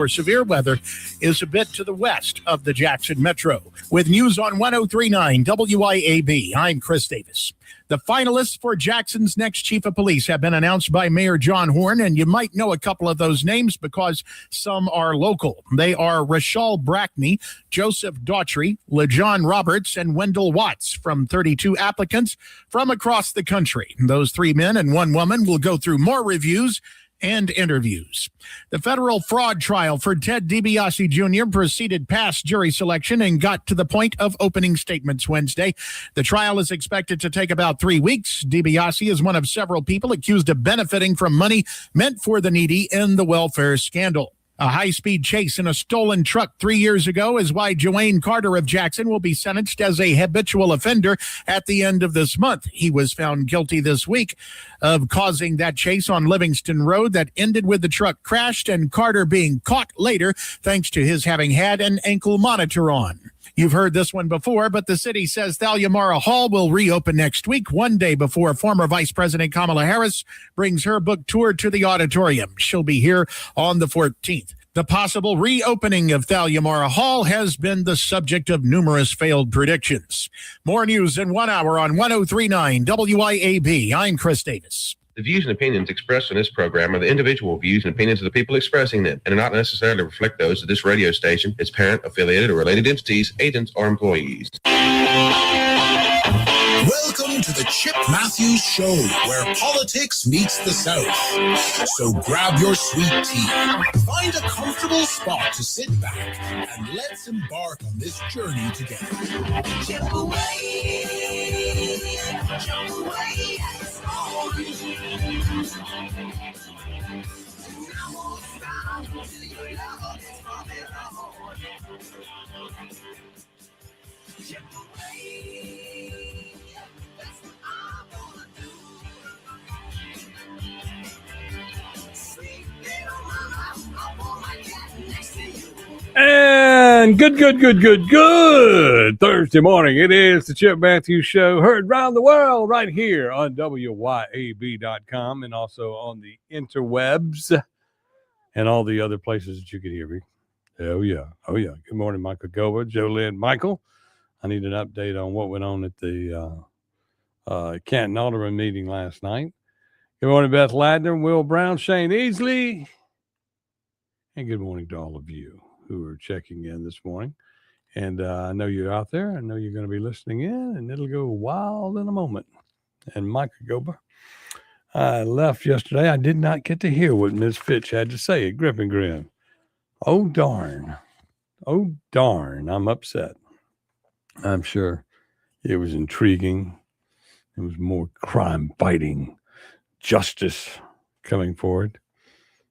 for severe weather is a bit to the west of the Jackson Metro. With news on 103.9 WIAB, I'm Chris Davis. The finalists for Jackson's next chief of police have been announced by Mayor John Horn, and you might know a couple of those names because some are local. They are Rashal Brackney, Joseph Daughtry, LeJohn Roberts, and Wendell Watts from 32 applicants from across the country. Those 3 men and 1 woman will go through more reviews and interviews. The federal fraud trial for Ted DiBiase Jr. proceeded past jury selection and got to the point of opening statements Wednesday. The trial is expected to take about 3 weeks. DiBiase is one of several people accused of benefiting from money meant for the needy in the welfare scandal. A high-speed chase in a stolen truck 3 years ago is why Joanne Carter of Jackson will be sentenced as a habitual offender at the end of this month. He was found guilty this week of causing that chase on Livingston Road that ended with the truck crashed and Carter being caught later thanks to his having had an ankle monitor on. You've heard this one before, but the city says Thalia Mara Hall will reopen next week, one day before former Vice President Kamala Harris brings her book tour to the auditorium. She'll be here on the 14th. The possible reopening of Thalia Mara Hall has been the subject of numerous failed predictions. More news in 1 hour on 103.9 WIAB. I'm Chris Davis. The views and opinions expressed in this program are the individual views and opinions of the people expressing them and do not necessarily reflect those of this radio station, its parent, affiliated, or related entities, agents, or employees. Welcome to the Chip Matthews Show, where politics meets the South. So grab your sweet tea, find a comfortable spot to sit back, and let's embark on this journey together. Chip away, it's on. Now won't stop till your love is forevermore. Chip away, that's what I'm gonna do. Sweet little mama, I want my cat next to you. And good Thursday morning. It is the Chip Matthews Show, heard around the world right here on WYAB.com and also on the interwebs and all the other places that you could hear me. Oh, yeah. Good morning, Michael Goba, Jolynn, Michael. I need an update on what went on at the Canton Alderman meeting last night. Good morning, Beth Ladner, Will Brown, Shane Easley. And good morning to all of you who are checking in this morning. And I know you're out there. I know you're going to be listening in, and it'll go wild in a moment. And Micah Gober, I left yesterday. I did not get to hear what Ms. Fitch had to say at Grip and Grin. Oh, darn. I'm upset. I'm sure it was intriguing. It was more crime-fighting justice coming forward.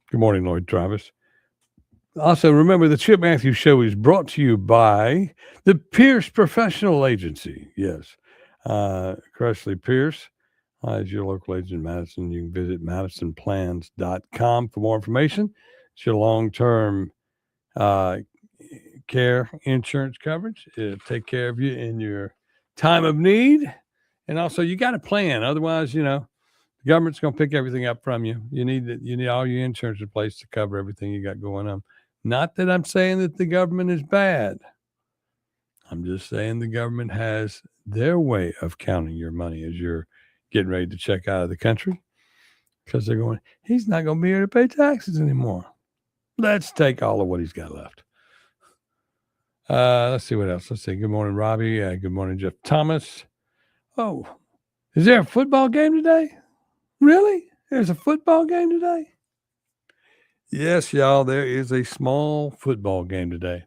Good morning, Lloyd Travis. Also, remember, the Chip Matthews Show is brought to you by the Pierce Professional Agency. Yes, Cressley Pierce is your local agent in Madison. You can visit madisonplans.com for more information. It's your long-term care insurance coverage. It'll take care of you in your time of need. And also, you got a plan. Otherwise, the government's going to pick everything up from you. You need all your insurance in place to cover everything you got going on. Not that I'm saying that the government is bad. I'm just saying the government has their way of counting your money as you're getting ready to check out of the country, because they're going, he's not going to be here to pay taxes anymore. Let's take all of what he's got left. Let's see what else. Let's see. Good morning, Robbie. Good morning, Jeff Thomas. Oh, is there a football game today? Really? There's a football game today? Yes, y'all, there is a small football game today.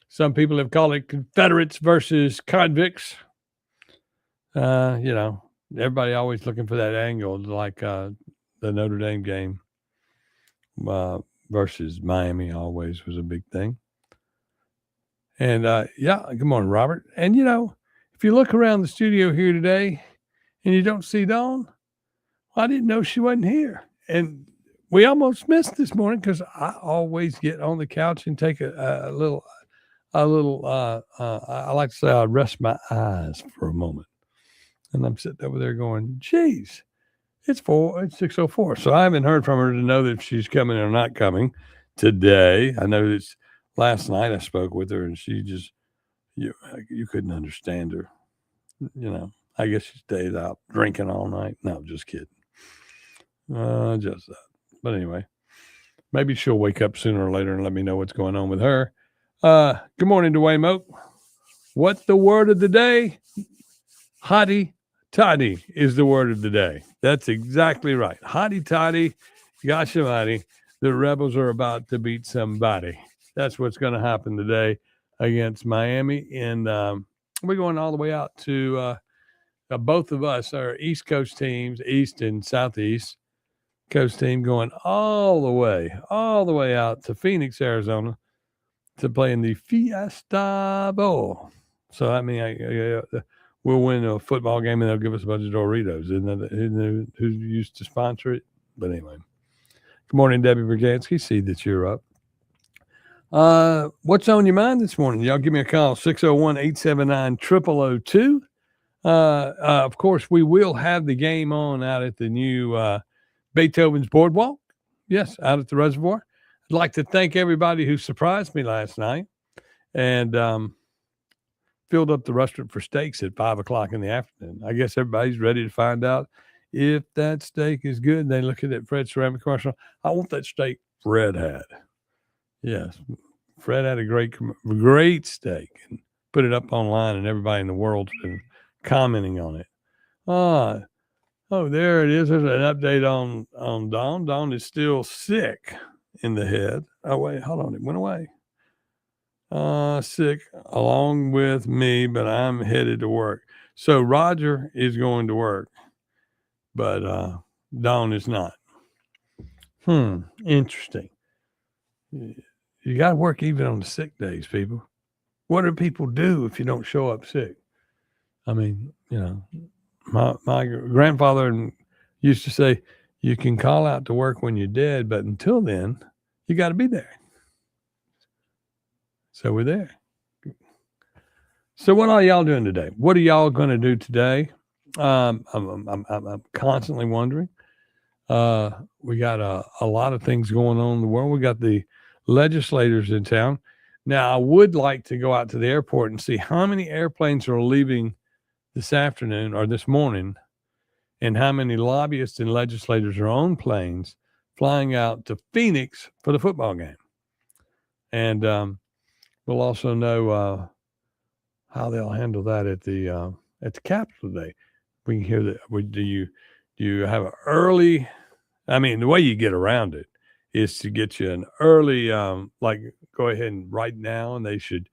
Some people have called it Confederates versus convicts. Everybody always looking for that angle, like the Notre Dame game versus Miami always was a big thing. And, good morning, Robert. And, if you look around the studio here today and you don't see Dawn, I didn't know she wasn't here. And we almost missed this morning because I always get on the couch and take a little, I like to say I rest my eyes for a moment. And I'm sitting over there going, geez, it's 6:04. So I haven't heard from her to know that she's coming or not coming. today. I know it's last night I spoke with her and she just, you couldn't understand her. I guess she stayed out drinking all night. No, just kidding. Just that. But anyway, maybe she'll wake up sooner or later and let me know what's going on with her. Good morning, Dwayne Moak. What the word of the day? Hotty toddy is the word of the day. That's exactly right. Hotty toddy, gosh almighty, the Rebels are about to beat somebody. That's what's going to happen today against Miami. And we're going all the way out to both of us, our East Coast teams, East and Southeast Coast team, going all the way out to Phoenix, Arizona to play in the Fiesta Bowl. So, I mean, we'll win a football game and they'll give us a bunch of Doritos. Isn't that who used to sponsor it? But anyway. Good morning, Debbie Brzezinski. See that you're up. What's on your mind this morning? Y'all give me a call, 601-879-0002. Of course, we will have the game on out at the new Beethoven's Boardwalk. Yes, out at the reservoir. I'd like to thank everybody who surprised me last night and filled up the restaurant for steaks at 5 o'clock in the afternoon. I guess everybody's ready to find out if that steak is good. They look at that Fred ceramic commercial. I want that steak Fred had. Yes, Fred had a great steak and put it up online, and everybody in the world's been commenting on it. Oh, there it is. There's an update on Dawn. Dawn is still sick in the head. Oh, wait, hold on. It went away. Sick along with me, but I'm headed to work. So Roger is going to work, but Dawn is not. Interesting. You got to work even on the sick days, people. What do people do if you don't show up sick? I mean, my grandfather used to say, you can call out to work when you're dead, but until then, you got to be there. So we're there. So what are y'all doing today? What are y'all going to do today? I'm constantly wondering. We got a lot of things going on in the world. We got the legislators in town. Now, I would like to go out to the airport and see how many airplanes are leaving this afternoon or this morning, and how many lobbyists and legislators are on planes flying out to Phoenix for the football game. And we'll also know how they'll handle that at the Capitol today. We can hear that. Do you have an early? I mean, the way you get around it is to get you an early, go ahead and right now, and they should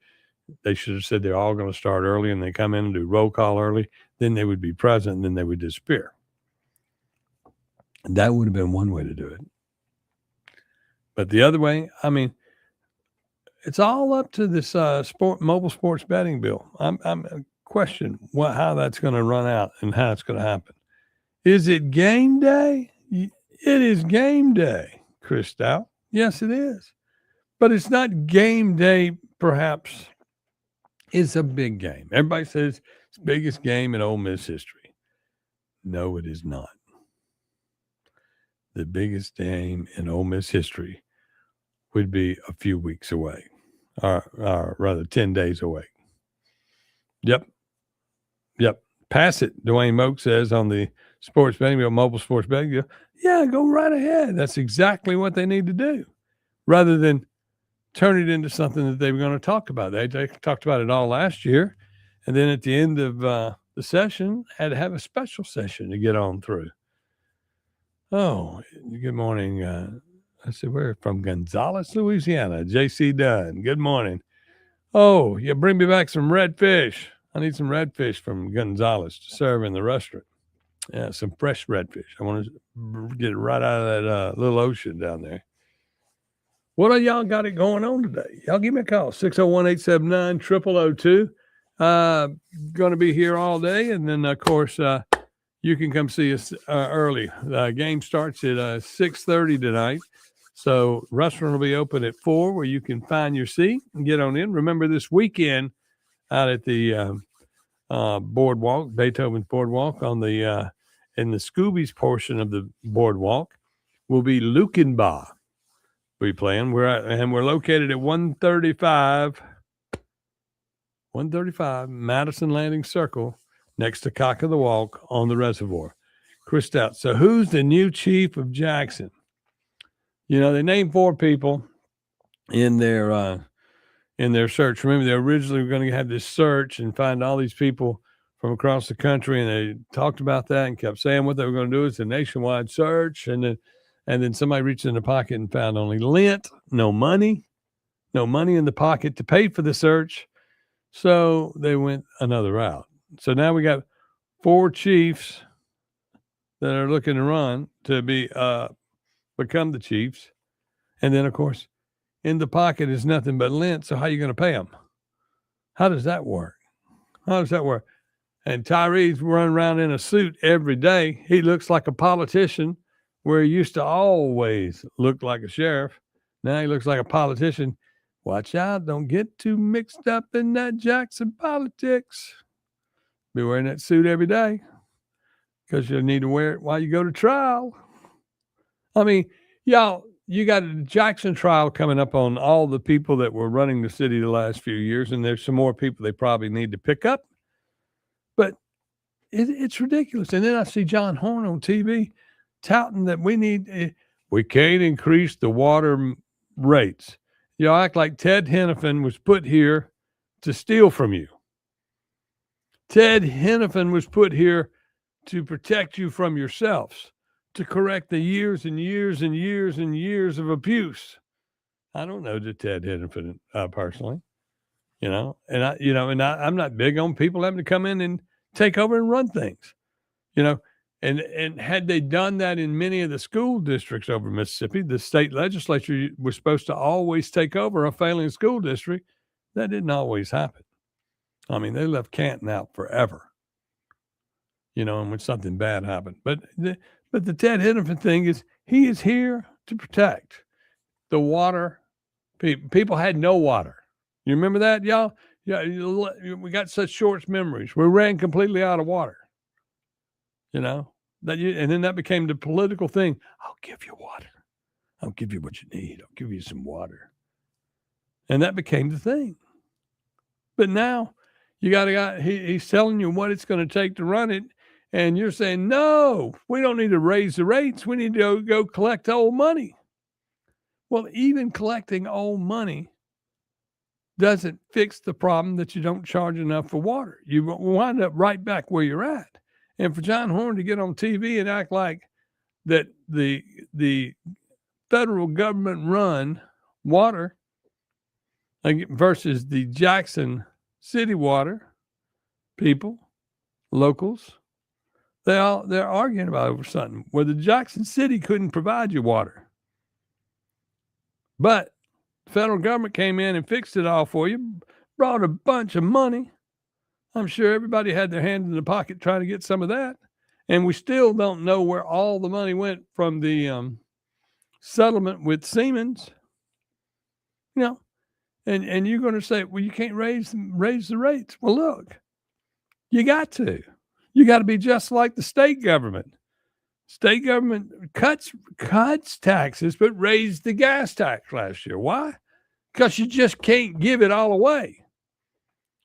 have said they're all going to start early, and they come in and do roll call early. Then they would be present, and then they would disappear. And that would have been one way to do it. But the other way, I mean, it's all up to this mobile sports betting bill. I'm questioning how that's going to run out and how it's going to happen. Is it game day? It is game day, Chris Stout. Yes, it is. But it's not game day, perhaps. It's a big game. Everybody says it's the biggest game in Ole Miss history. No, it is not. The biggest game in Ole Miss history would be a few weeks away, or rather 10 days away. Yep. Pass it, Dwayne Moak says on the sports betting bill, mobile sports betting bill. Yeah, go right ahead. That's exactly what they need to do, rather than turn it into something that they were going to talk about. They talked about it all last year, and then at the end of the session, had to have a special session to get on through. Oh, good morning. I said, we're from Gonzales, Louisiana. J.C. Dunn, good morning. Oh, you bring me back some redfish. I need some redfish from Gonzales to serve in the restaurant. Yeah, some fresh redfish. I want to get it right out of that little ocean down there. What are y'all got it going on today? Y'all give me a call, 601-879-0002. Going to be here all day. And then, of course, you can come see us early. The game starts at 6:30 tonight. So restaurant will be open at 4 where you can find your seat and get on in. Remember, this weekend out at the boardwalk, Beethoven's Boardwalk, on the in the Scooby's portion of the boardwalk will be Lukenbach. we'll be playing. We're located at 135 Madison Landing Circle next to Cock of the Walk on the reservoir. Chris Stout. So who's the new chief of Jackson? They named 4 people in their search. Remember, they originally were going to have this search and find all these people from across the country, and they talked about that and kept saying what they were going to do. It's a nationwide search, and then somebody reached in the pocket and found only lint, no money in the pocket to pay for the search. So they went another route. So now we got 4 chiefs that are looking to run to become the chiefs. And then, of course, in the pocket is nothing but lint. So how are you going to pay them? How does that work? And Tyree's running around in a suit every day. He looks like a politician where he used to always look like a sheriff. Now he looks like a politician. Watch out. Don't get too mixed up in that Jackson politics. Be wearing that suit every day because you'll need to wear it while you go to trial. I mean, y'all, you got a Jackson trial coming up on all the people that were running the city the last few years, and there's some more people they probably need to pick up. But it's ridiculous. And then I see John Horn on TV touting that we can't increase the water rates. Y'all act like Ted Hennepin was put here to steal from you. Ted Hennepin was put here to protect you from yourselves, to correct the years and years and years and years of abuse. I don't know the Ted Hennepin personally, and I'm not big on people having to come in and take over and run things, and had they done that in many of the school districts over Mississippi, the state legislature was supposed to always take over a failing school district. That didn't always happen. I mean, they left Canton out forever, and when something bad happened. But the Ted Hennepin thing is, he is here to protect the water. People had no water. You remember that, y'all? Yeah, we got such short memories. We ran completely out of water. And then that became the political thing. I'll give you water. I'll give you what you need. I'll give you some water. And that became the thing. But now you got a guy, he's telling you what it's going to take to run it. And you're saying, no, we don't need to raise the rates. We need to go collect old money. Well, even collecting old money doesn't fix the problem that you don't charge enough for water. You wind up right back where you're at. And for John Horn to get on TV and act like that the federal government run water versus the Jackson City water people, locals, they're arguing about over something where the Jackson City couldn't provide you water. But the federal government came in and fixed it all for you, brought a bunch of money. I'm sure everybody had their hand in the pocket trying to get some of that. And we still don't know where all the money went from the settlement with Siemens. And you're going to say, well, you can't raise the rates. Well, look, you got to. You got to be just like the state government. State government cuts taxes, but raised the gas tax last year. Why? Because you just can't give it all away.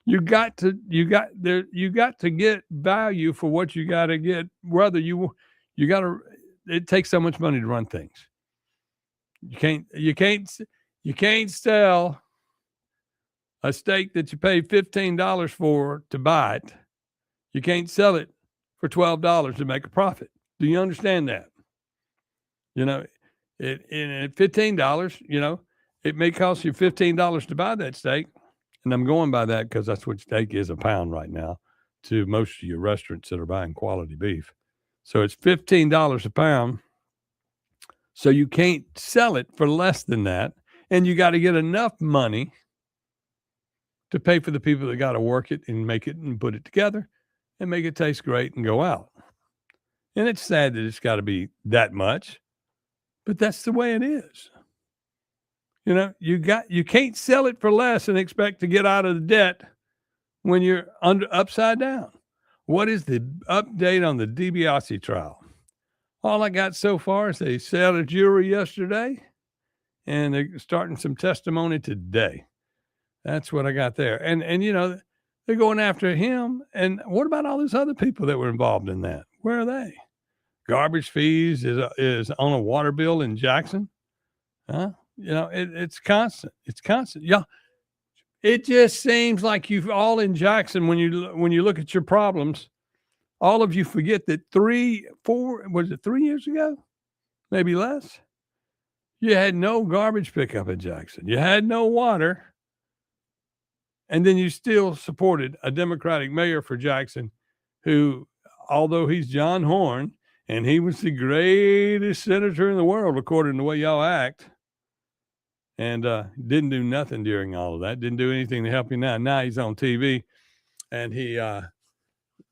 You got to get value for what you got to get. Whether it takes so much money to run things. You can't sell a steak that you pay $15 for to buy it. You can't sell it for $12 to make a profit. Do you understand that? At $15, it may cost you $15 to buy that steak. And I'm going by that because that's what steak is a pound right now to most of your restaurants that are buying quality beef. So it's $15 a pound. So you can't sell it for less than that. And you got to get enough money to pay for the people that got to work it and make it and put it together and make it taste great and go out. And it's sad that it's got to be that much, but that's the way it is. You can't sell it for less and expect to get out of the debt when you're upside down. What is the update on the DiBiase trial? All I got so far is they set a jury yesterday, and they're starting some testimony today. That's what I got there. And they're going after him. And what about all these other people that were involved in that? Where are they? Garbage fees is on a water bill in Jackson. Huh? It's constant. It's constant. Yeah. It just seems like you've all in Jackson, when you look at your problems, all of you forget that 3 years ago? Maybe less. You had no garbage pickup in Jackson. You had no water. And then you still supported a Democratic mayor for Jackson who, although he's John Horn, and he was the greatest senator in the world, according to the way y'all act, and didn't do nothing during all of that, didn't do anything to help you now. Now he's on TV, and he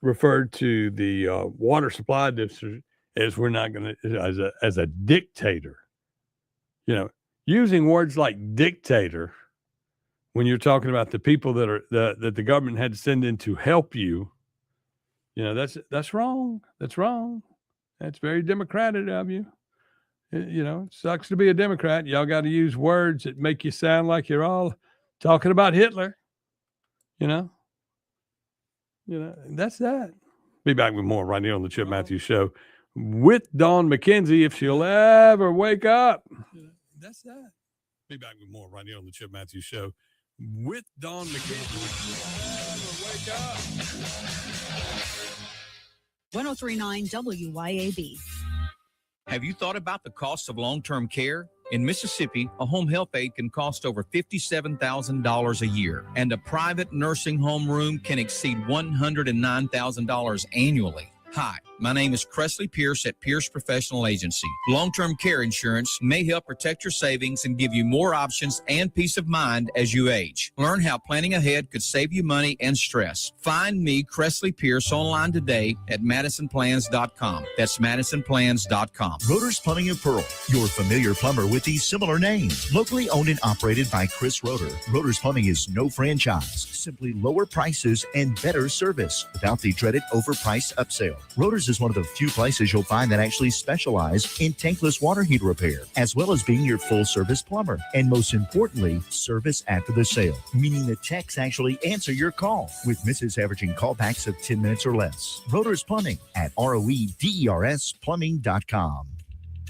referred to the water supply district as as a dictator. Using words like dictator when you're talking about the people that the government had to send in to help you, that's wrong. That's wrong. That's very democratic of you. It sucks to be a Democrat. Y'all got to use words that make you sound like you're all talking about Hitler. That's that. Be back with more right here on the Chip Matthews Show with Dawn McKenzie, if she'll ever wake up. That's that. Be back with more right here on the Chip Matthews Show with Dawn McKenzie. If she'll ever wake up. 1039 WYAB. Have you thought about the cost of long-term care? In Mississippi, a home health aide can cost over $57,000 a year, and a private nursing home room can exceed $109,000 annually. Hi, my name is Cressley Pierce at Pierce Professional Agency. Long-term care insurance may help protect your savings and give you more options and peace of mind as you age. Learn how planning ahead could save you money and stress. Find me, Cressley Pierce, online today at MadisonPlans.com. That's MadisonPlans.com. Rotor's Plumbing of Pearl, your familiar plumber with these similar names. Locally owned and operated by Chris Rotor. Rotor's Plumbing is no franchise, simply lower prices and better service without the dreaded overpriced upsell. Rotor's is one of the few places you'll find that actually specialize in tankless water heater repair, as well as being your full-service plumber. And most importantly, service after the sale, meaning the techs actually answer your call, with misses averaging callbacks of 10 minutes or less. Rotor's Plumbing at ROEDERSplumbing.com.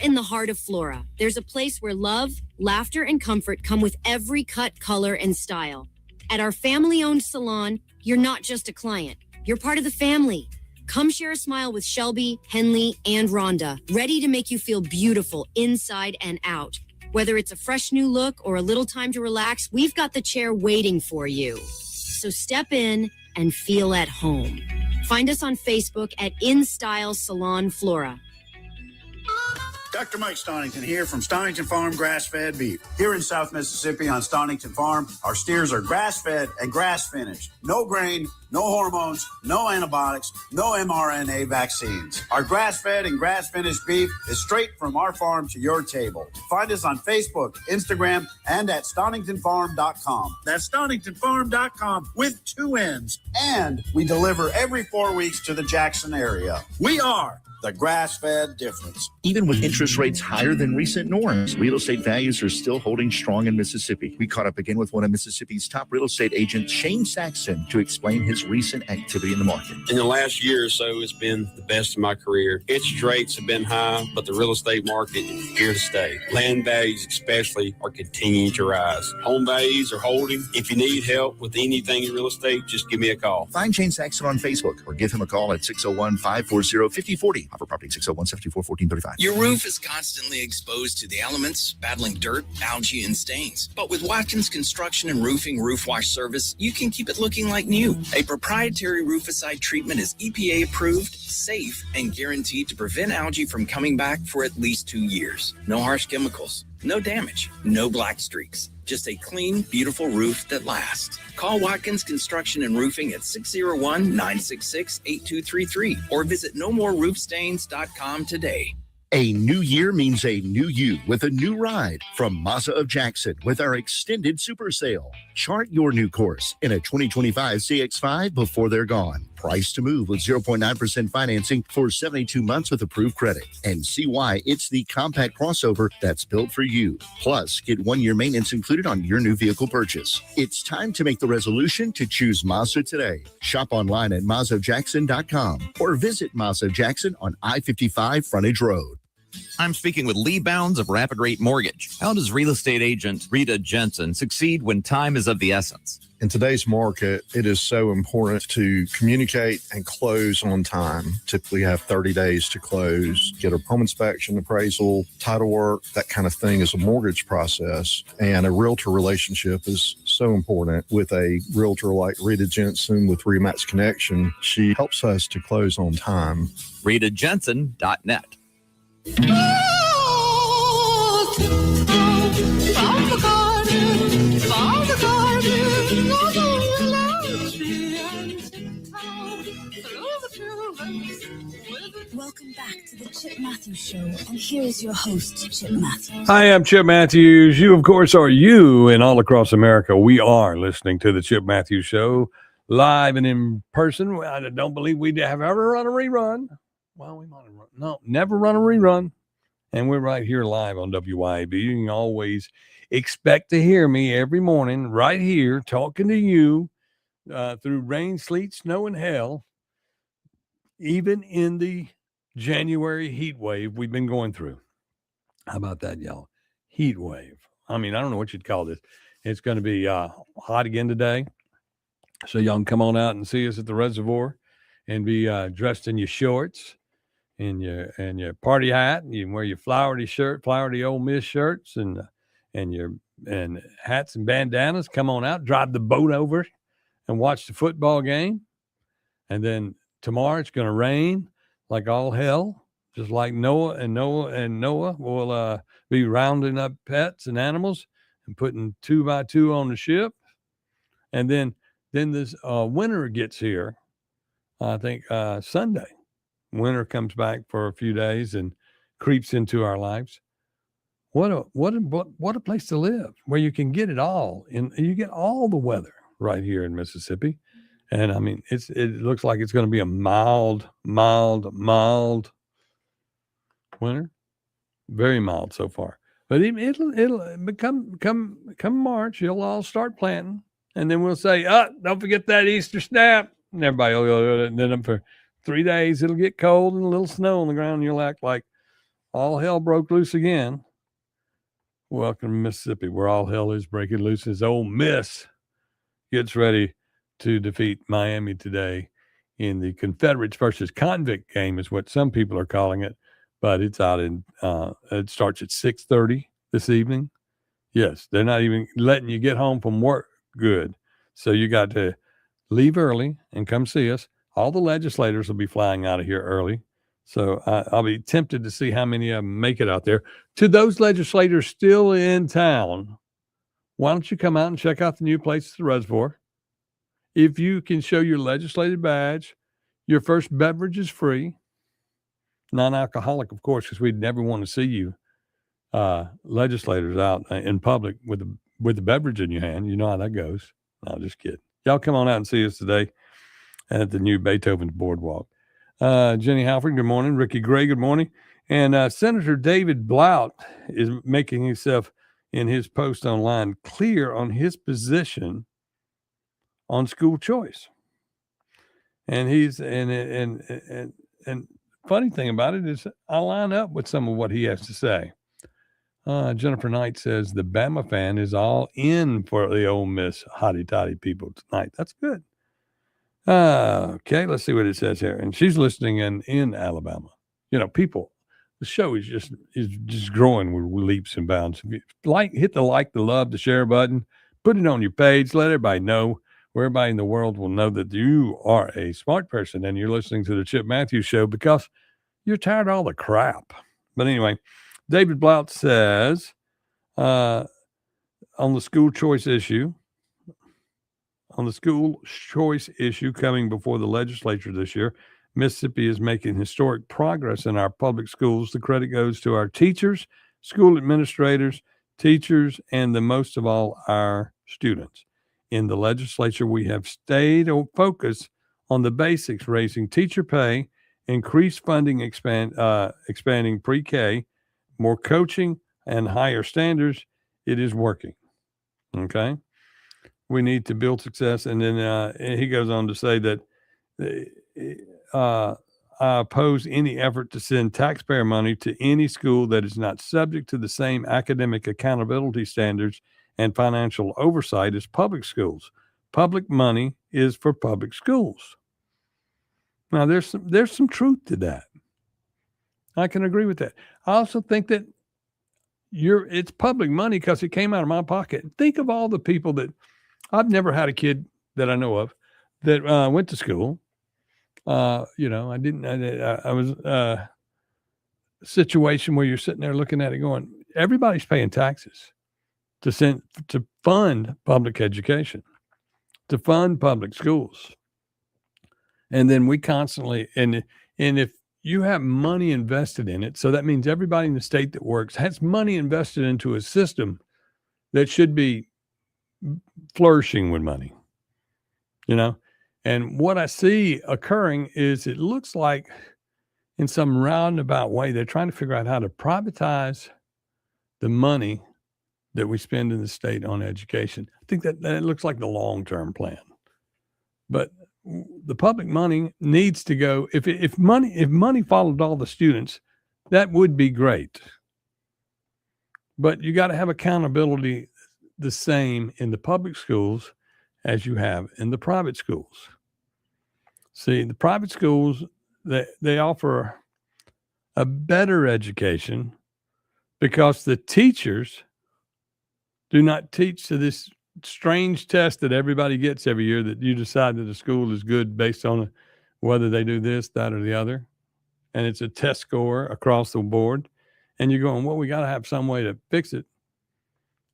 In the heart of Flora, there's a place where love, laughter, and comfort come with every cut, color, and style. At our family-owned salon, you're not just a client. You're part of the family. Come share a smile with Shelby, Henley, and Rhonda, ready to make you feel beautiful inside and out. Whether it's a fresh new look or a little time to relax, we've got the chair waiting for you. So step in and feel at home. Find us on Facebook at In Style Salon Flora. Dr. Mike Stonington here from Stonington Farm Grass-Fed Beef. Here in South Mississippi on Stonington Farm, our steers are grass-fed and grass-finished. No grain, no hormones, no antibiotics, no mRNA vaccines. Our grass-fed and grass-finished beef is straight from our farm to your table. Find us on Facebook, Instagram, and at StoningtonFarm.com. That's StoningtonFarm.com with 2 N's. And we deliver every 4 weeks to the Jackson area. We are the grass-fed difference. Even with interest rates higher than recent norms, real estate values are still holding strong in Mississippi. We caught up again with one of Mississippi's top real estate agents, Shane Saxon, to explain his recent activity in the market. In the last year or so, it's been the best of my career. Interest rates have been high, but the real estate market is here to stay. Land values especially are continuing to rise. Home values are holding. If you need help with anything in real estate, just give me a call. Find Shane Saxon on Facebook or give him a call at 601-540-5040. Offer property 601-724-1435. Your roof is constantly exposed to the elements, battling dirt, algae, and stains. But with Watkins Construction and Roofing Roof Wash Service, you can keep it looking like new. A proprietary rooficide treatment is EPA approved, safe, and guaranteed to prevent algae from coming back for at least 2 years. No harsh chemicals, no damage, no black streaks. Just a clean, beautiful roof that lasts. Call Watkins Construction and Roofing at 601-966-8233 or visit nomoreroofstains.com today. A new year means a new you with a new ride from Mazda of Jackson with our extended super sale. Chart your new course in a 2025 CX-5 before they're gone. Price to move with 0.9% financing for 72 months with approved credit. And see why it's the compact crossover that's built for you. Plus, get 1 year maintenance included on your new vehicle purchase. It's time to make the resolution to choose Mazda today. Shop online at MazdaJackson.com or visit Mazda Jackson on I-55 Frontage Road. I'm speaking with Lee Bounds of Rapid Rate Mortgage. How does real estate agent Rita Jensen succeed when time is of the essence? In today's market, it is so important to communicate and close on time. Typically have 30 days to close, get a home inspection, appraisal, title work, that kind of thing is a mortgage process. And a realtor relationship is so important. With a realtor like Rita Jensen with Remax Connection, she helps us to close on time. RitaJensen.net. Welcome back to the Chip Matthews Show, and here is your host, Chip Matthews. Hi, I'm Chip Matthews. You, of course, are you, and all across America, we are listening to the Chip Matthews Show live and in person. I don't believe we have ever run a rerun. Well, we might have run. No, never run a rerun. And we're right here live on WYAB. You can always expect to hear me every morning right here talking to you through rain, sleet, snow, and hell, even in the January heat wave we've been going through. How about that, y'all? Heat wave. I mean, I don't know what you'd call this. It's going to be hot again today. So y'all can come on out and see us at the reservoir and be dressed in your shorts and your party hat, and you can wear your flowery Ole Miss shirts and hats and bandanas. Come on out, drive the boat over and watch the football game. And then tomorrow it's going to rain like all hell, just like Noah will be rounding up pets and animals and putting 2 by 2 on the ship. And then this winter gets here, I think Sunday. Winter comes back for a few days and creeps into our lives. What a place to live, where you can get it all, and you get all the weather right here in Mississippi. And I mean, it looks like it's going to be a mild winter, very mild so far. But it'll become come March, you'll all start planting, and then we'll say, don't forget that Easter snap, and everybody will go, and then for 3 days, it'll get cold and a little snow on the ground, and you'll act like all hell broke loose again. Welcome to Mississippi, where all hell is breaking loose as Ole Miss gets ready to defeat Miami today in the Confederates versus Convict game, is what some people are calling it. But it's out in, it starts at 6:30 this evening. Yes, they're not even letting you get home from work good. So you got to leave early and come see us. All the legislators will be flying out of here early. So I'll be tempted to see how many of them make it out there. To those legislators still in town, why don't you come out and check out the new place at the reservoir? If you can show your legislative badge, your first beverage is free. Non-alcoholic, of course, because we'd never want to see you legislators out in public with the beverage in your hand. You know how that goes. No, just kidding. Y'all come on out and see us today at the new Beethoven's Boardwalk. Jenny Halford, good morning. Ricky Gray, good morning. And Senator David Blount is making himself, in his post online, clear on his position on school choice. And he's and funny thing about it is I line up with some of what he has to say. Jennifer Knight says the Bama fan is all in for the Ole Miss hotty-toddy people tonight. That's good. Okay, let's see what it says here. And she's listening in Alabama. You know, people, the show is just growing with leaps and bounds. If you hit the love, the share button, put it on your page, let everybody know, where everybody in the world will know that you are a smart person and you're listening to the Chip Matthews Show because you're tired of all the crap. But anyway, David Blount says on the school choice issue coming before the legislature this year, Mississippi is making historic progress in our public schools. The credit goes to our teachers, school administrators, teachers, and most of all, our students. In the legislature, we have stayed focused on the basics, raising teacher pay, increased funding, expanding pre-K, more coaching, and higher standards. It is working. Okay. We need to build success. And then he goes on to say that I oppose any effort to send taxpayer money to any school that is not subject to the same academic accountability standards and financial oversight as public schools. Public money is for public schools. Now, there's some truth to that. I can agree with that. I also think that it's public money because it came out of my pocket. Think of all the people that I've never had a kid that I know of that went to school. I was a situation where you're sitting there looking at it going, everybody's paying taxes to fund public education, to fund public schools. And then we constantly, and if you have money invested in it, so that means everybody in the state that works has money invested into a system that should be flourishing with money, And what I see occurring is it looks like in some roundabout way, they're trying to figure out how to privatize the money that we spend in the state on education. I think that looks like the long-term plan. But the public money needs to go. If money followed all the students, that would be great. But you got to have accountability the same in the public schools as you have in the private schools. See, the private schools, they offer a better education because the teachers do not teach to this strange test that everybody gets every year that you decide that a school is good based on whether they do this, that, or the other. And it's a test score across the board. And you're going, well, we got to have some way to fix it.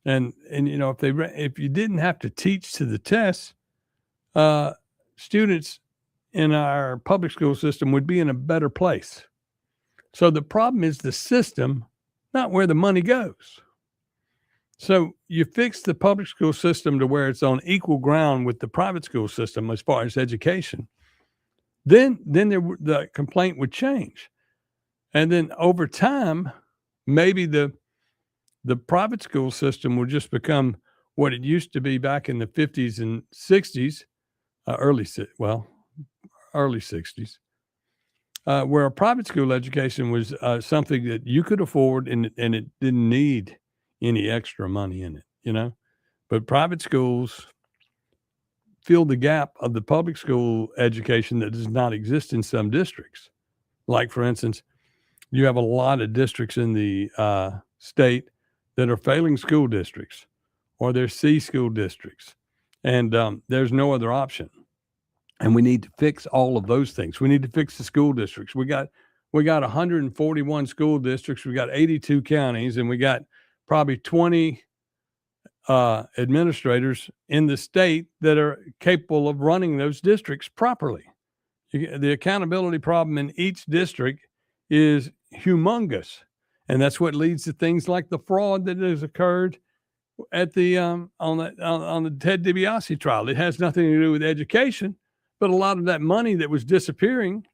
And if you didn't have to teach to the test, students in our public school system would be in a better place. So the problem is the system, not where the money goes. So you fix the public school system to where it's on equal ground with the private school system as far as education. Then the complaint would change. And then over time, maybe the private school system will just become what it used to be back in the 50s and 60s, early 60s, where a private school education was something that you could afford and it didn't need any extra money in it, But private schools fill the gap of the public school education that does not exist in some districts. Like, for instance, you have a lot of districts in the state that are failing school districts, or they're C school districts, and there's no other option. And we need to fix all of those things. We need to fix the school districts. We got 141 school districts. We got 82 counties, and we got probably 20 administrators in the state that are capable of running those districts properly. The accountability problem in each district is humongous. And that's what leads to things like the fraud that has occurred at the on the Ted DiBiase trial. It has nothing to do with education, but a lot of that money that was disappearing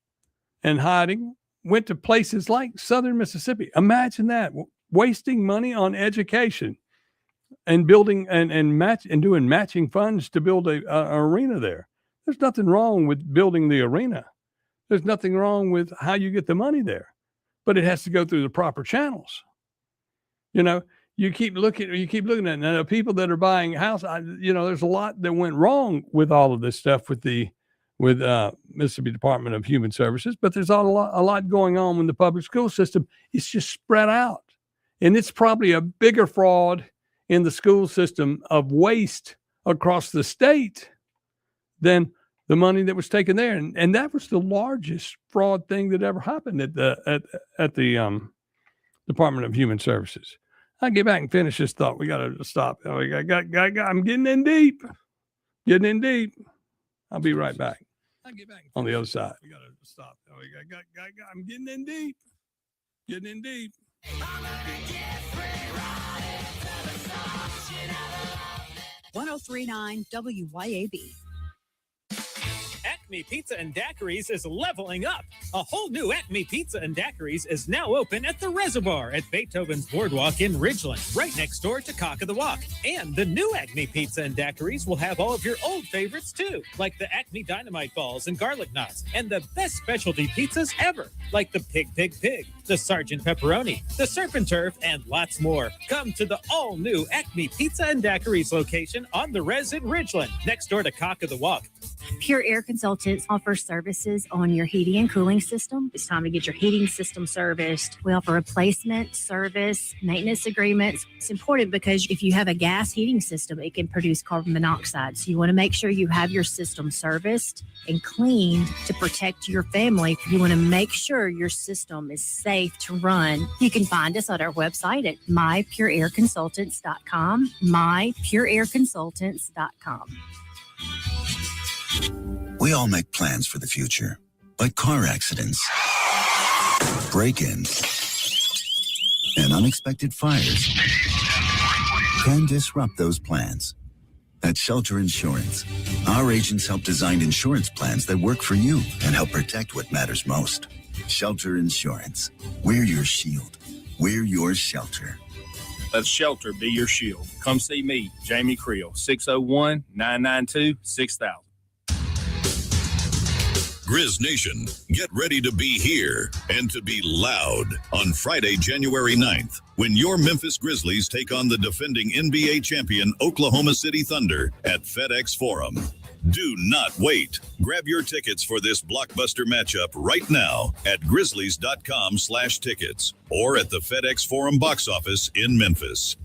and hiding went to places like Southern Mississippi. Imagine that, wasting money on education and building and doing matching funds to build a arena there. There's nothing wrong with building the arena. There's nothing wrong with how you get the money there, but it has to go through the proper channels. You keep looking at it. Now, people that are buying a house, there's a lot that went wrong with all of this stuff with Mississippi Department of Human Services, but there's a lot going on in the public school system. It's just spread out, and it's probably a bigger fraud in the school system of waste across the state than the money that was taken there. And that was the largest fraud thing that ever happened at the Department of Human Services. I'll get back and finish this thought. We got to stop. I'm getting in deep. I'll be right back. I'll get back on the other side. We got to stop. Oh, I'm getting in deep. Getting in deep. 1039 WYAB. Acme Pizza and Daiquiris is leveling up. A whole new Acme Pizza and Daiquiris is now open at the Reservoir at Beethoven's Boardwalk in Ridgeland, right next door to Cock of the Walk. And the new Acme Pizza and Daiquiris will have all of your old favorites too, like the Acme Dynamite Balls and Garlic Knots, and the best specialty pizzas ever, like the Pig, the Sergeant Pepperoni, the Surf and Turf, and lots more. Come to the all-new Acme Pizza and Daiquiris location on the Res in Ridgeland, next door to Cock of the Walk. Pure Air Consultants offers services on your heating and cooling system. It's time to get your heating system serviced. We offer replacement, service, maintenance agreements. It's important because if you have a gas heating system, it can produce carbon monoxide. So you want to make sure you have your system serviced and cleaned to protect your family. You want to make sure your system is safe to run. You can find us at our website at mypureairconsultants.com, mypureairconsultants.com. We all make plans for the future, but car accidents, break-ins, and unexpected fires can disrupt those plans. At Shelter Insurance, our agents help design insurance plans that work for you and help protect what matters most. Shelter Insurance. We're your shield. We're your shelter. Let Shelter be your shield. Come see me, Jamie Creel, 601-992-6000. Grizz Nation, get ready to be here and to be loud on Friday, January 9th, when your Memphis Grizzlies take on the defending NBA champion Oklahoma City Thunder at FedEx Forum. Do not wait. Grab your tickets for this blockbuster matchup right now at grizzlies.com/tickets or at the FedEx Forum box office in Memphis.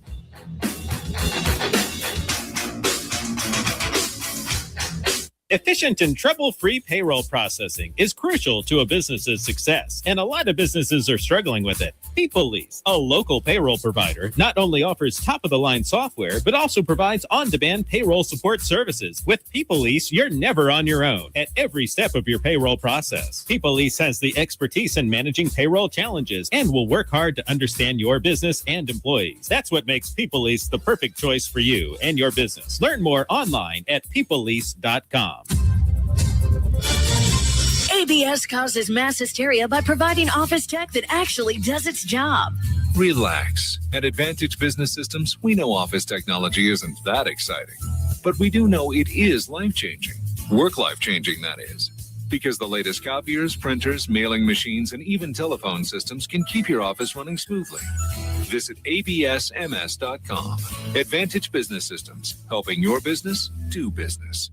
Efficient and trouble-free payroll processing is crucial to a business's success, and a lot of businesses are struggling with it. PeopleLease, a local payroll provider, not only offers top-of-the-line software, but also provides on-demand payroll support services. With PeopleLease, you're never on your own at every step of your payroll process. PeopleLease has the expertise in managing payroll challenges and will work hard to understand your business and employees. That's what makes PeopleLease the perfect choice for you and your business. Learn more online at peoplelease.com. ABS causes mass hysteria by providing office tech that actually does its job. Relax. At Advantage Business Systems, we know office technology isn't that exciting, but we do know it is life-changing. Work-life-changing, that is. Because the latest copiers, printers, mailing machines, and even telephone systems can keep your office running smoothly. Visit absms.com. Advantage Business Systems, helping your business do business.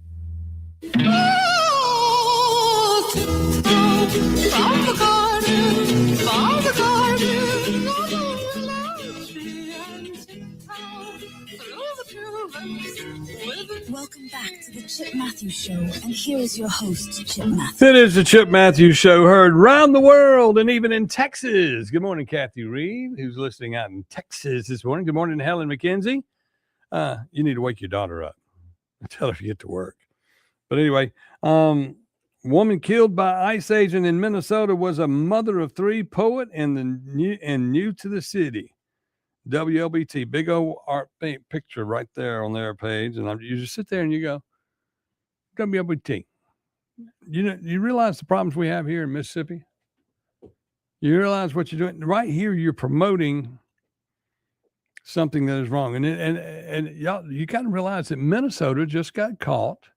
Welcome back to the Chip Matthews Show, and here is your host, Chip Matthews. It is the Chip Matthews Show, heard around the world and even in Texas. Good morning, Kathy Reed, who's listening out in Texas this morning. Good morning, Helen McKenzie. You need to wake your daughter up and tell her to get to work. But anyway, woman killed by ICE agent in Minnesota was a mother of three, poet, and new to the city. WLBT, big old art picture right there on their page, and you just sit there and you go, WLBT. You realize the problems we have here in Mississippi? You realize what you're doing right here? You're promoting something that is wrong, and y'all, you got to realize that Minnesota just got caught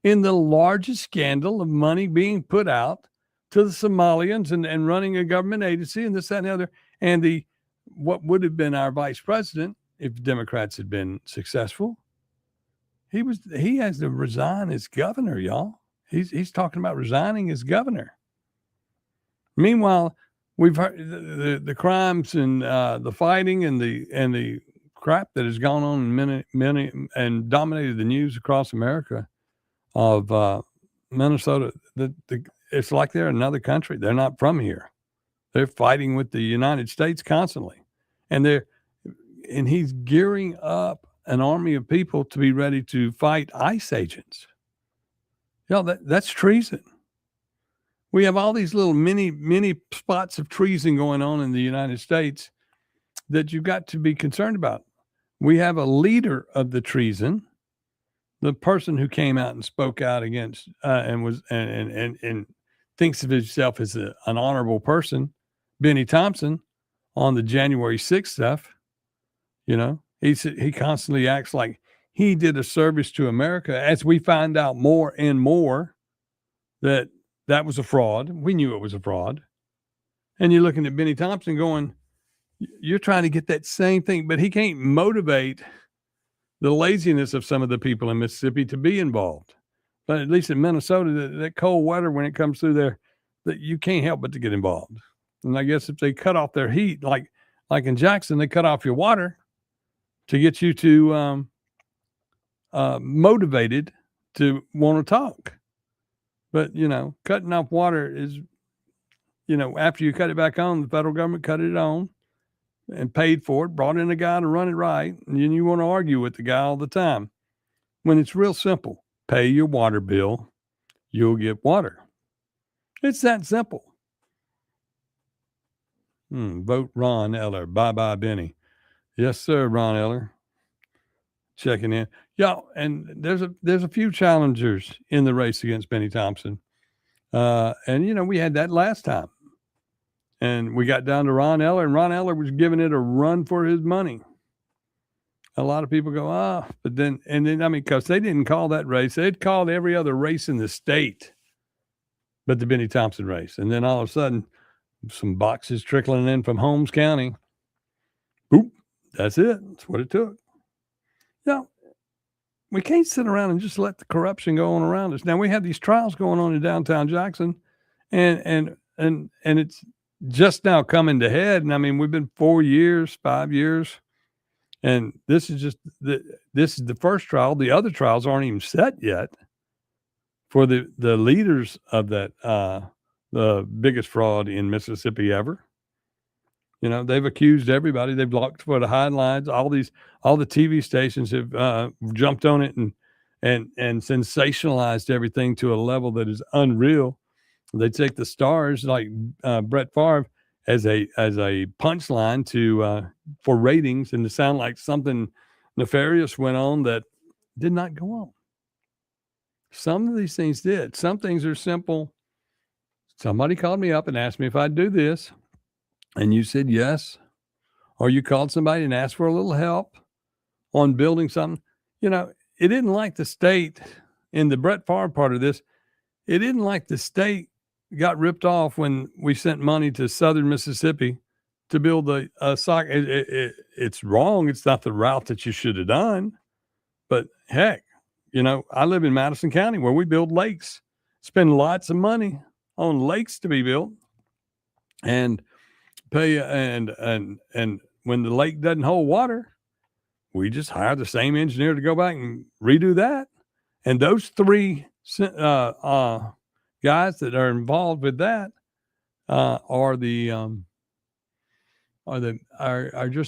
in the largest scandal of money being put out to the Somalians and running a government agency and this, that, and the other. And what would have been our vice president if Democrats had been successful, he has to resign as governor, y'all. He's talking about resigning as governor. Meanwhile, we've heard the crimes and the fighting and the crap that has gone on in many and dominated the news across America of Minnesota. It's like they're another country. They're not from here. They're fighting with the United States constantly, and he's gearing up an army of people to be ready to fight ICE agents. That's treason. We have all these little mini spots of treason going on in the United States that you've got to be concerned about. We have a leader of the treason, the person who came out and spoke out against and was and thinks of himself as an honorable person, Benny Thompson, on the January 6th stuff. You know, he constantly acts like he did a service to America, as we find out more and more that was a fraud. We knew it was a fraud. And you're looking at Benny Thompson going, you're trying to get that same thing, but he can't motivate the laziness of some of the people in Mississippi to be involved. But at least in Minnesota, that cold weather, when it comes through there, that you can't help but to get involved. And I guess if they cut off their heat, like in Jackson, they cut off your water to get you to motivated to want to talk. But, you know, cutting off water is, you know, after you cut it back on, the federal government cut it on and paid for it, brought in a guy to run it right. And then you want to argue with the guy all the time. When it's real simple, pay your water bill, you'll get water. It's that simple. Vote Ron Eller. Bye-bye, Benny. Yes, sir, Ron Eller. Checking in. Yeah, and there's a few challengers in the race against Benny Thompson. And, you know, we had that last time. And we got down to Ron Eller, and Ron Eller was giving it a run for his money. A lot of people go, but then, I mean, because they didn't call that race. They'd called every other race in the state but the Benny Thompson race. And then all of a sudden, some boxes trickling in from Holmes County. Boop, that's it. That's what it took. Now, we can't sit around and just let the corruption go on around us. Now, we have these trials going on in downtown Jackson, and it's just now coming to head. And I mean, we've been 4 years, 5 years, and this is just this is the first trial. The other trials aren't even set yet for the leaders of that the biggest fraud in Mississippi ever. You know, they've accused everybody. They've blocked for the headlines. All the TV stations have jumped on it and sensationalized everything to a level that is unreal. They take the stars like Brett Favre as a punchline to for ratings and to sound like something nefarious went on that did not go on. Some of these things did. Some things are simple. Somebody called me up and asked me if I'd do this, and you said yes, or you called somebody and asked for a little help on building something. You know, it isn't like the state in the Brett Favre part of this. It isn't like the state got ripped off when we sent money to Southern Mississippi to build a soccer. It's wrong. It's not the route that you should have done. But heck, you know, I live in Madison County where we build lakes, spend lots of money on lakes to be built, and pay and when the lake doesn't hold water, we just hire the same engineer to go back and redo that. And those three guys that are involved with that are just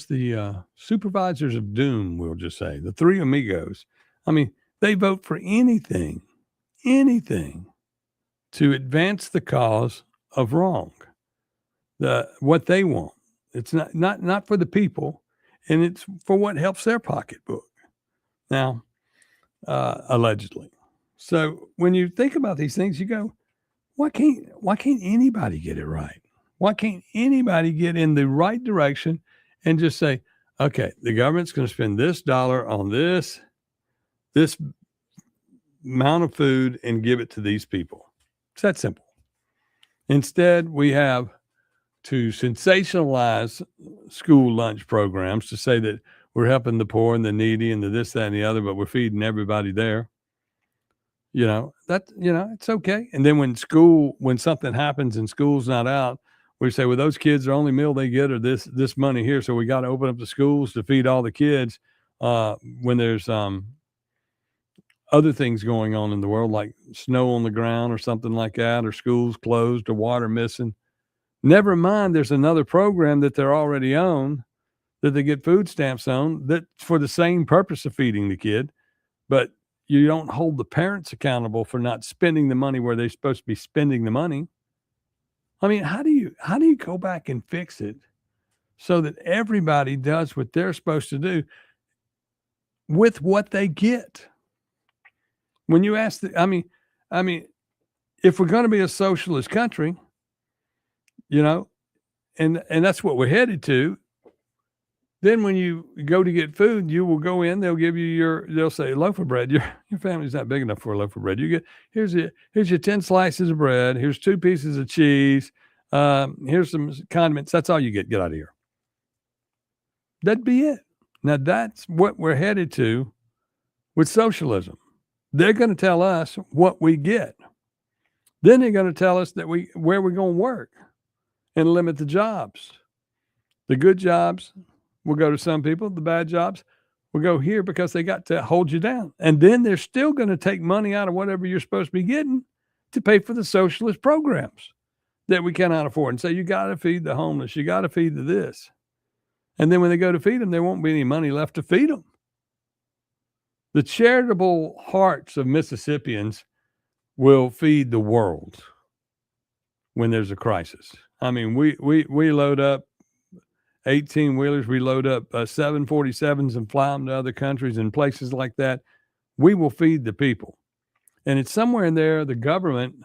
the supervisors of doom. We'll just say the three amigos. I mean, they vote for anything to advance the cause of wrong, what they want. It's not for the people, and it's for what helps their pocketbook. Now, allegedly. So when you think about these things, you go, why can't anybody get it right? Why can't anybody get in the right direction and just say, okay, the government's going to spend this dollar on this amount of food and give it to these people? It's that simple. Instead, we have to sensationalize school lunch programs to say that we're helping the poor and the needy and the this, that, and the other, but we're feeding everybody there. It's okay. And then when something happens and school's not out, we say, well, those kids, the only meal they get are this money here. So we got to open up the schools to feed all the kids when there's other things going on in the world, like snow on the ground or something like that, or schools closed or water missing. Never mind, there's another program that they're already on that they get food stamps on that's for the same purpose of feeding the kid, but you don't hold the parents accountable for not spending the money where they're supposed to be spending the money. I mean, how do you go back and fix it so that everybody does what they're supposed to do with what they get? When you ask I mean, if we're going to be a socialist country, you know, and that's what we're headed to, then when you go to get food, you will go in, they'll give you they'll say, loaf of bread. Your family's not big enough for a loaf of bread. You get, here's your 10 slices of bread. Here's 2 pieces of cheese. Here's some condiments. That's all you get. Get out of here. That'd be it. Now that's what we're headed to with socialism. They're going to tell us what we get. Then they're going to tell us that where we're going to work and limit the jobs. The good jobs will go to some people. The bad jobs will go here because they got to hold you down. And then they're still going to take money out of whatever you're supposed to be getting to pay for the socialist programs that we cannot afford. And say, you got to feed the homeless. You got to feed the this. And then when they go to feed them, there won't be any money left to feed them. The charitable hearts of Mississippians will feed the world when there's a crisis. I mean, we load up 18-wheelers, we load up 747s and fly them to other countries and places like that. We will feed the people. And it's somewhere in there, the government,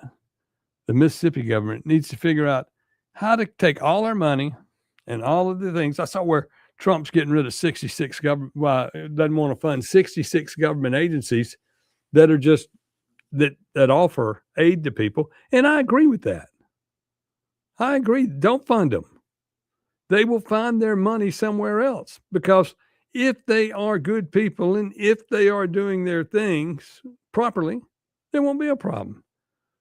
the Mississippi government, needs to figure out how to take all our money and all of the things. I saw where Trump's getting rid of 66 government, doesn't want to fund 66 government agencies that are just, that offer aid to people. And I agree with that. I agree. Don't fund them. They will find their money somewhere else, because if they are good people and if they are doing their things properly, there won't be a problem.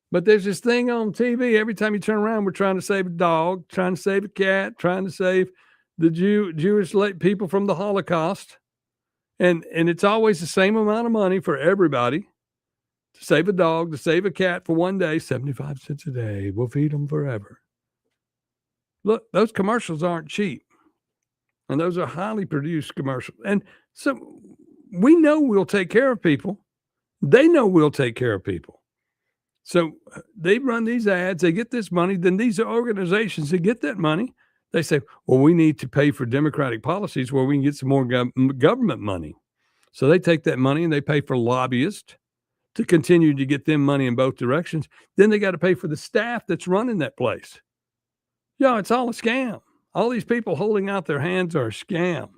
But there's this thing on TV. Every time you turn around, we're trying to save a dog, trying to save a cat, trying to save the Jewish people from the Holocaust. And it's always the same amount of money for everybody. To save a dog, to save a cat for one day, 75 cents a day. We'll feed them forever. Look, those commercials aren't cheap. And those are highly produced commercials. And so we know we'll take care of people. They know we'll take care of people. So they run these ads, they get this money. Then these are organizations that get that money. They say, well, we need to pay for democratic policies where we can get some more government money. So they take that money and they pay for lobbyists to continue to get them money in both directions. Then they got to pay for the staff that's running that place. It's all a scam. All these people holding out their hands are a scam.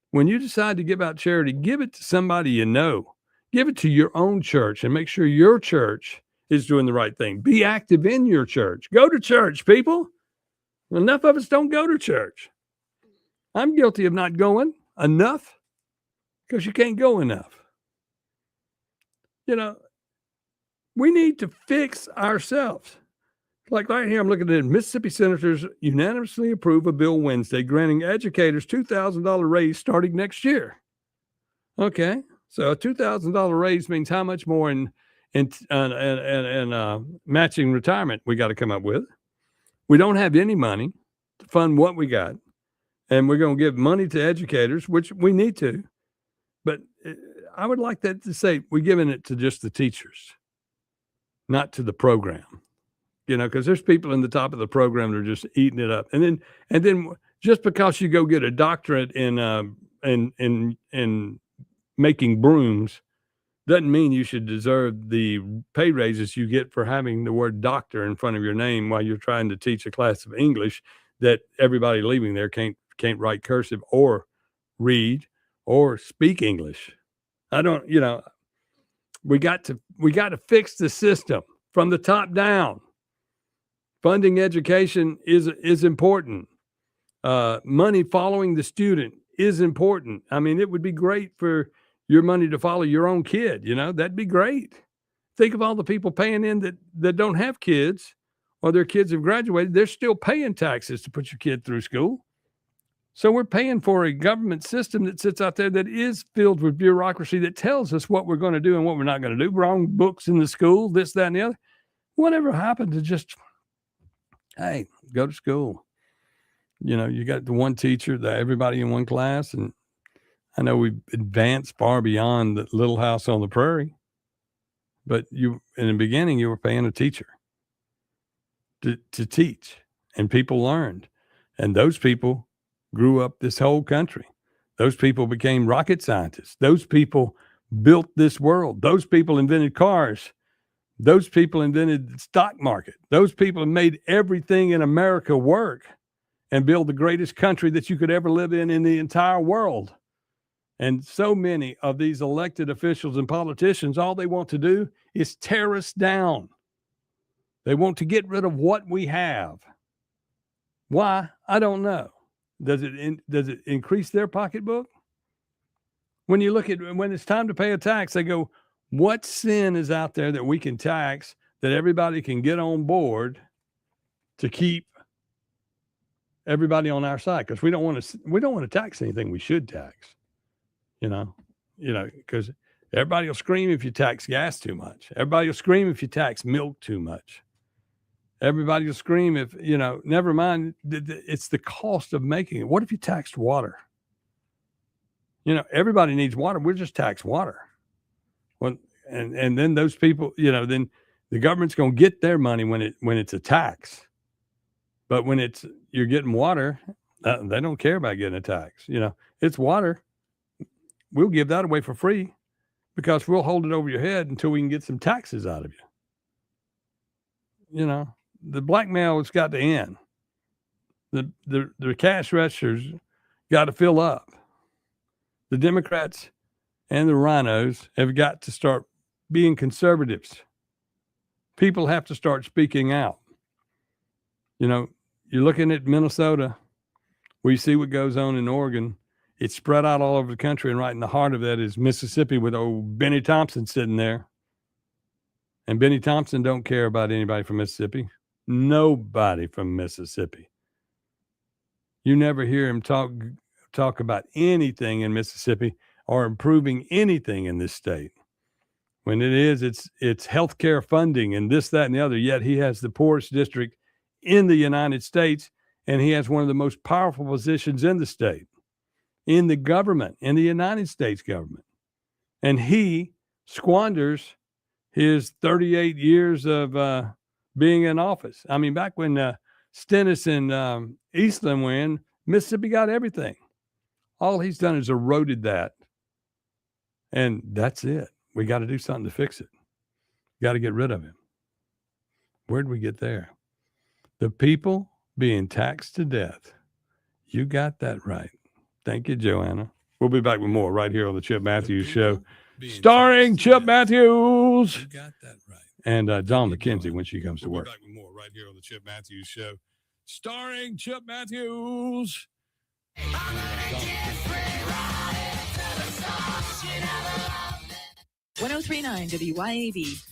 When you decide to give out charity, give it to somebody you know. Give it to your own church and make sure your church is doing the right thing. Be active in your church. Go to church, people. Enough of us don't go to church. I'm guilty of not going enough because you can't go enough. We need to fix ourselves. Like right here, I'm looking at it. Mississippi senators unanimously approve a bill Wednesday granting educators $2,000 raise starting next year. Okay, so a $2,000 raise means how much more in matching retirement we got to come up with? We don't have any money to fund what we got, and we're going to give money to educators, which we need to. But I would like that to say we're giving it to just the teachers, not to the program. Because there's people in the top of the program that are just eating it up. And then just because you go get a doctorate in making brooms doesn't mean you should deserve the pay raises you get for having the word doctor in front of your name while you're trying to teach a class of English that everybody leaving there can't write cursive or read or speak English. We got to fix the system from the top down. Funding education is important. Money following the student is important. I mean, it would be great for your money to follow your own kid. That'd be great. Think of all the people paying in that don't have kids, or their kids have graduated. They're still paying taxes to put your kid through school. So we're paying for a government system that sits out there that is filled with bureaucracy that tells us what we're going to do and what we're not going to do. Wrong books in the school, this, that, and the other. Whatever happened to just, hey, go to school. You got the one teacher, everybody in one class. And I know we've advanced far beyond the Little House on the Prairie. But in the beginning, you were paying a teacher. to teach, and people learned. And those people grew up this whole country. Those people became rocket scientists. Those people built this world. Those people invented cars. Those people invented the stock market. Those people have made everything in America work and build the greatest country that you could ever live in the entire world. And so many of these elected officials and politicians, all they want to do is tear us down. They want to get rid of what we have. Why? I don't know. Does it increase their pocketbook? When you look at when it's time to pay a tax, they go, what sin is out there that we can tax that everybody can get on board to keep everybody on our side? Because we don't want to tax anything we should tax. Because everybody will scream if you tax gas too much. Everybody will scream if you tax milk too much. Everybody will scream if, never mind, it's the cost of making it. What if you taxed water? Everybody needs water. We'll just tax water. And then those people, then the government's going to get their money when it's a tax. But when you're getting water, they don't care about getting a tax. It's water. We'll give that away for free because we'll hold it over your head until we can get some taxes out of you. The blackmail has got to end. The cash registers got to fill up. The Democrats and the rhinos have got to start being conservatives. People have to start speaking out. You're looking at Minnesota. We see what goes on in Oregon. It's spread out all over the country, and right in the heart of that is Mississippi with old Benny Thompson sitting there. And Benny Thompson don't care about anybody from Mississippi. Nobody from Mississippi. You never hear him talk about anything in Mississippi or improving anything in this state. When it's healthcare funding and this, that, and the other, yet he has the poorest district in the United States, and he has one of the most powerful positions in the state, in the government, in the United States government. And he squanders his 38 years of being in office. I mean, back when Stennis and Eastland were in, Mississippi got everything. All he's done is eroded that. And that's it. We got to do something to fix it. Got to get rid of him. Where'd we get there? The people being taxed to death. You got that right. Thank you, Joanna. We'll be back with more right here on the Chip Matthews Show, starring Chip Matthews. You got that right. And Dawn McKenzie when she comes to work. We'll be back with more right here on the Chip Matthews Show, starring Chip Matthews. 1039 WYAB.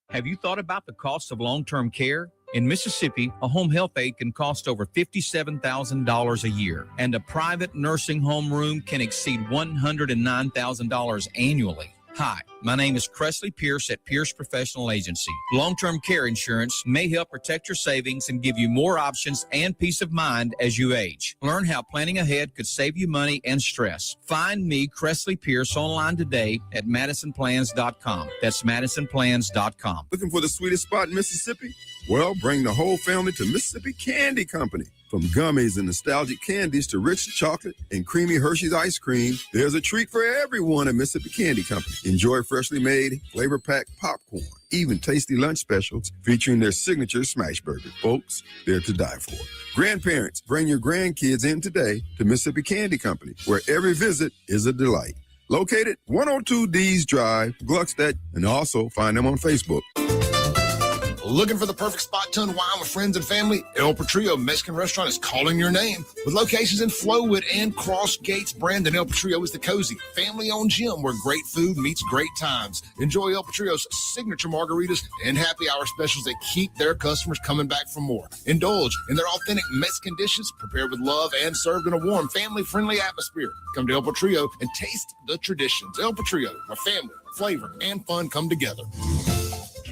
Have you thought about the cost of long-term care? In Mississippi, a home health aide can cost over $57,000 a year, and a private nursing home room can exceed $109,000 annually. Hi, my name is Cressley Pierce at Pierce Professional Agency. Long-term care insurance may help protect your savings and give you more options and peace of mind as you age. Learn how planning ahead could save you money and stress. Find me, Cressley Pierce, online today at MadisonPlans.com. That's MadisonPlans.com. Looking for the sweetest spot in Mississippi? Well, bring the whole family to Mississippi Candy Company. From gummies and nostalgic candies to rich chocolate and creamy Hershey's ice cream, there's a treat for everyone at Mississippi Candy Company. Enjoy freshly made, flavor-packed popcorn, even tasty lunch specials featuring their signature smash burger. Folks, they're to die for. Grandparents, bring your grandkids in today to Mississippi Candy Company, where every visit is a delight. Located 102 D's Drive, Gluckstadt, and also find them on Facebook. Looking for the perfect spot to unwind with friends and family? El Patrio Mexican Restaurant is calling your name. With locations in Flowood and Cross Gates, Brandon, El Patrio is the cozy, family-owned gym where great food meets great times. Enjoy El Patrio's signature margaritas and happy hour specials that keep their customers coming back for more. Indulge in their authentic Mexican dishes prepared with love and served in a warm, family-friendly atmosphere. Come to El Patrio and taste the traditions. El Patrio, where family, flavor, and fun come together.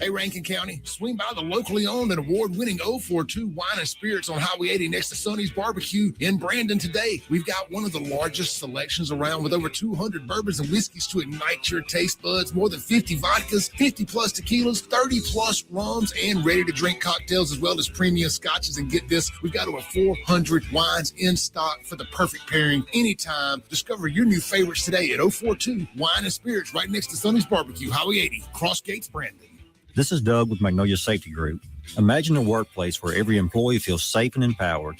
Hey, Rankin County, swing by the locally owned and award-winning 042 Wine and Spirits on Highway 80 next to Sonny's Barbecue in Brandon today. We've got one of the largest selections around with over 200 bourbons and whiskeys to ignite your taste buds, more than 50 vodkas, 50-plus tequilas, 30-plus rums, and ready-to-drink cocktails, as well as premium scotches. And get this, we've got over 400 wines in stock for the perfect pairing anytime. Discover your new favorites today at 042 Wine and Spirits right next to Sonny's Barbecue, Highway 80, Cross Gates, Brandon. This is Doug with Magnolia Safety Group. Imagine a workplace where every employee feels safe and empowered.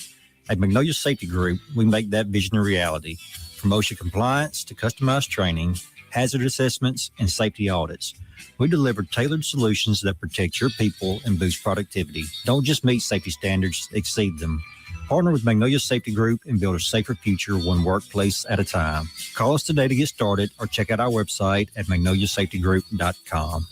At Magnolia Safety Group, we make that vision a reality. From OSHA compliance to customized training, hazard assessments, and safety audits. We deliver tailored solutions that protect your people and boost productivity. Don't just meet safety standards, exceed them. Partner with Magnolia Safety Group and build a safer future one workplace at a time. Call us today to get started or check out our website at magnoliasafetygroup.com.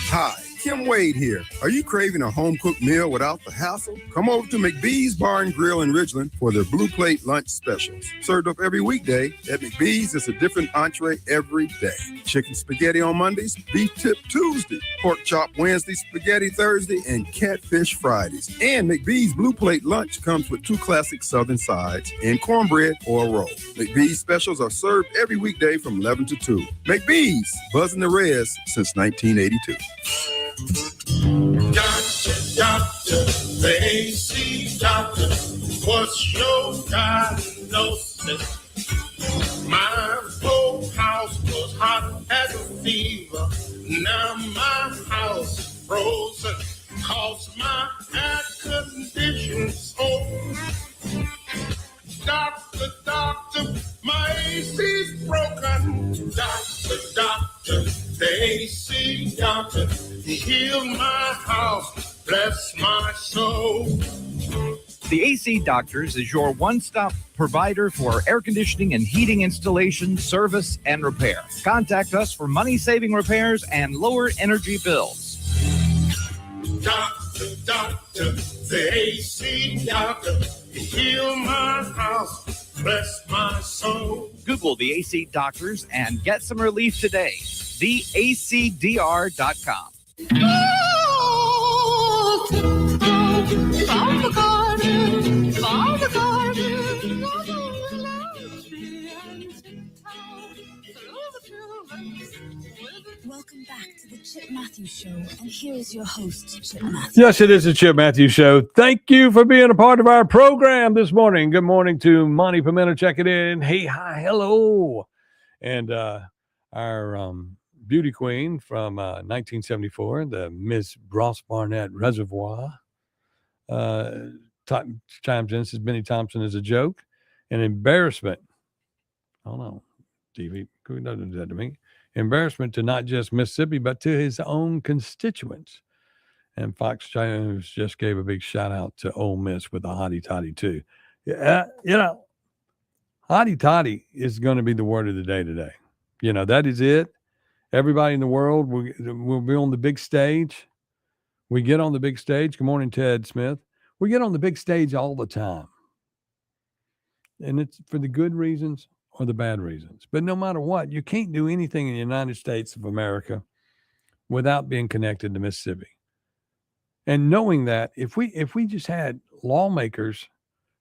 Hi, Kim Wade here. Are you craving a home-cooked meal without the hassle? Come over to McBee's Bar and Grill in Ridgeland for their Blue Plate lunch specials. Served up every weekday, at McBee's it's a different entree every day. Chicken spaghetti on Mondays, beef tip Tuesday, pork chop Wednesday, spaghetti Thursday, and catfish Fridays. And McBee's Blue Plate lunch comes with 2 classic southern sides and cornbread or a roll. McBee's specials are served every weekday from 11 to 2. McBee's, buzzing the res since 1982. Doctor, the AC doctor, what's your diagnosis? My whole house was hot as a fever. Now my house frozen, cause my air conditioning's old. Doctor, my AC's broken. Doctor, the AC doctor, heal my house, bless my soul. The AC Doctors is your one-stop provider for air conditioning and heating installation, service, and repair. Contact us for money-saving repairs and lower energy bills. Doctor, the AC doctor, heal my house, bless my soul. Google the AC Doctors and get some relief today. TheACDR.com. Welcome back to the Chip Matthews Show, and here is your host, Chip Matthews. Yes, it is the Chip Matthews Show. Thank you for being a part of our program this morning. Good morning to Monty Pimento checking in. Hey, hi, hello. And our beauty queen from 1974, the Miss Ross Barnett Reservoir, chimes in, says Benny Thompson is a joke. An embarrassment. Oh, no. TV, don't do that to me. Embarrassment to not just Mississippi, but to his own constituents. And Fox Jones just gave a big shout out to Ole Miss with a hottie toddy too. Yeah, hottie toddy is going to be the word of the day today. That is it. Everybody in the world will be on the big stage. We get on the big stage. Good morning, Ted Smith. We get on the big stage all the time. And it's for the good reasons or the bad reasons. But no matter what, you can't do anything in the United States of America without being connected to Mississippi. And knowing that if we just had lawmakers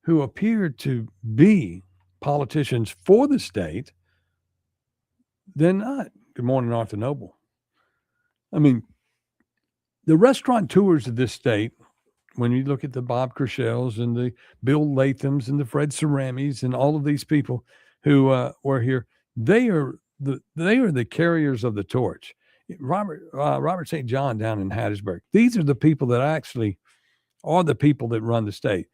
who appeared to be politicians for the state, then not. Good morning, Arthur Noble. I mean, the restaurateurs of this state, when you look at the Bob Kershels and the Bill Lathams and the Fred Ceramis and all of these people who were here, they are the carriers of the torch. Robert St. John down in Hattiesburg. These are the people that actually are the people that run the state.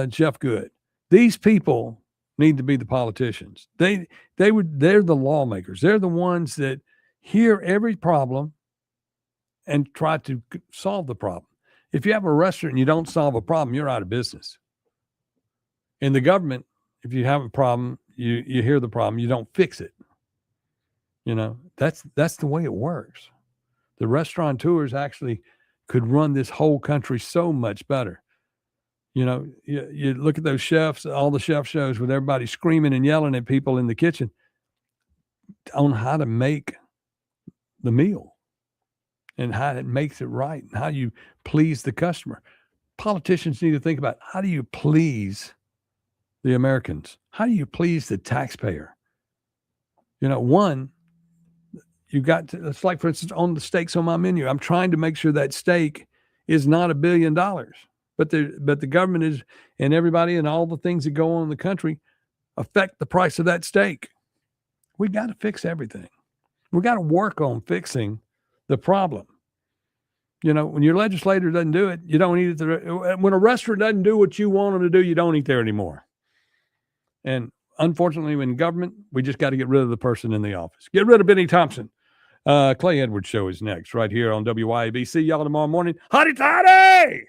Jeff Good. These people need to be the politicians. They're the lawmakers. They're the ones that hear every problem and try to solve the problem. If you have a restaurant and you don't solve a problem, you're out of business. In the government, if you have a problem, you hear the problem, you don't fix it. That's the way it works. The restaurateurs actually could run this whole country so much better. You look at those chefs, all the chef shows with everybody screaming and yelling at people in the kitchen on how to make the meal. and how it makes it right and how you please the customer. Politicians need to think about, how do you please the Americans? How do you please the taxpayer? One, you got to, it's like, for instance, on the steaks on my menu, I'm trying to make sure that steak is not $1 billion, but the government is, and everybody and all the things that go on in the country affect the price of that steak. We got to fix everything. We got to work on fixing the problem. When your legislator doesn't do it, you don't eat it. When a restaurant doesn't do what you want them to do, you don't eat there anymore. And unfortunately, in government, we just got to get rid of the person in the office. Get rid of Benny Thompson. Clay Edwards Show is next, right here on WYAB. See y'all tomorrow morning. Hotty toddy!